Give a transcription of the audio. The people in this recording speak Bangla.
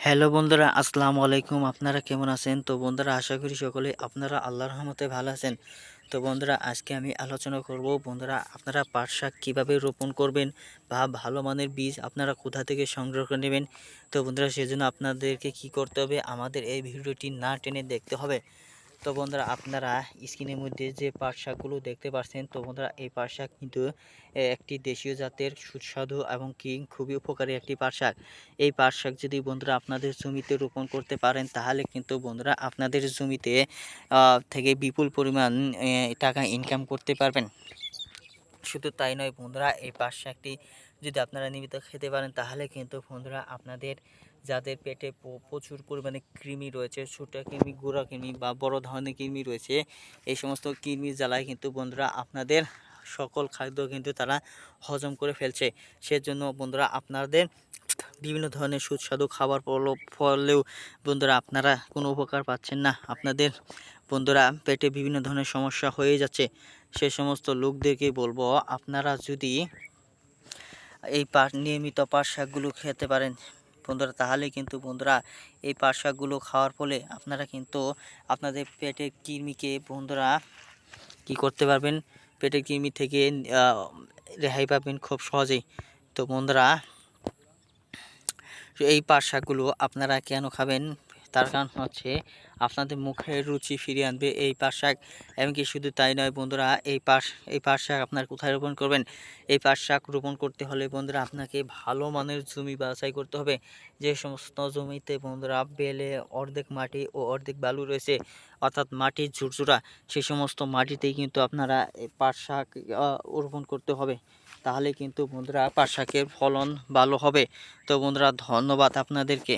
হ্যালো বন্ধুরা, আসসালামু আলাইকুম। আপনারা কেমন আছেন? তো বন্ধুরা, আশা করি সকলে আপনারা আল্লাহর রহমতে ভালো আছেন। তো বন্ধুরা, আজকে আমি আলোচনা করব বন্ধুরা, আপনারা পাট শাক কীভাবে রোপণ করবেন বা ভালো মানের বীজ আপনারা কোথা থেকে সংগ্রহ করে নেবেন। তো বন্ধুরা, সেজন্য আপনাদেরকে কি করতে হবে, আমাদের এই ভিডিওটি না টেনে দেখতে হবে। তো বন্ধুরা, আপনারা স্ক্রিনের মধ্যে যে পাট শাকগুলো দেখতে পাচ্ছেন, তো বন্ধুরা এই পাট শাক কিন্তু একটি দেশীয় জাতের সুস্বাদু এবং কি খুবই উপকারী একটি পাট শাক। এই পাট শাক যদি বন্ধুরা আপনাদের জমিতে রোপণ করতে পারেন, তাহলে কিন্তু বন্ধুরা আপনাদের জমিতে থেকে বিপুল পরিমাণ টাকা ইনকাম করতে পারবেন। শুধু তাই নয় বন্ধুরা, এই পাট শাকটি যদি আপনারা নিয়মিত খেতে পারেন, তাহলে কিন্তু বন্ধুরা আপনাদের যাদের পেটে প্রচুর পরিমাণে কৃমি রয়েছে, ছোটো কৃমি, গুঁড়া কৃমি বা বড় ধরনের কৃমি রয়েছে, এই সমস্ত কৃমির জ্বালায় কিন্তু বন্ধুরা আপনাদের সকল খাদ্য কিন্তু তারা হজম করে ফেলছে। সেজন্য বন্ধুরা আপনাদের বিভিন্ন ধরনের সুস্বাদু খাবার ফলেও বন্ধুরা আপনারা কোনো উপকার পাচ্ছেন না। আপনাদের বন্ধুরা পেটে বিভিন্ন ধরনের সমস্যা হয়ে যাচ্ছে। সে সমস্ত লোকদেরকে বলবো, আপনারা যদি এই নিয়মিত পাট শাকগুলো খেতে পারেন বন্ধুরা, তাহলে কিন্তু বন্ধুরা এই পাট শাকগুলো খাওয়ার ফলে আপনারা কিন্তু আপনাদের পেটের কৃমিকে বন্ধুরা কি করতে পারবেন, পেটের কৃমি থেকে রেহাই পাবেন খুব সহজেই। তো বন্ধুরা, এই পাট শাকগুলো আপনারা কেন খাবেন, তার কারণ হচ্ছে আপনাদের মুখের রুচি ফিরিয়ে আনবে এই পাট শাক। এমনকি শুধু তাই নয় বন্ধুরা, এই পাট শাক আপনার কোথায় রোপণ করবেন? এই পাট শাক রোপণ করতে হলে বন্ধুরা আপনাকে ভালো মানের জমি বাছাই করতে হবে। যে সমস্ত জমিতে বন্ধুরা বেলে অর্ধেক মাটি ও অর্ধেক বালু রয়েছে, অর্থাৎ মাটির ঝুরঝুরা, সেই সমস্ত মাটিতেই কিন্তু আপনারা এই পাট শাক রোপণ করতে হবে। তাহলে কিন্তু বন্ধুরা পাট শাকের ফলন ভালো হবে। তো বন্ধুরা, ধন্যবাদ আপনাদেরকে।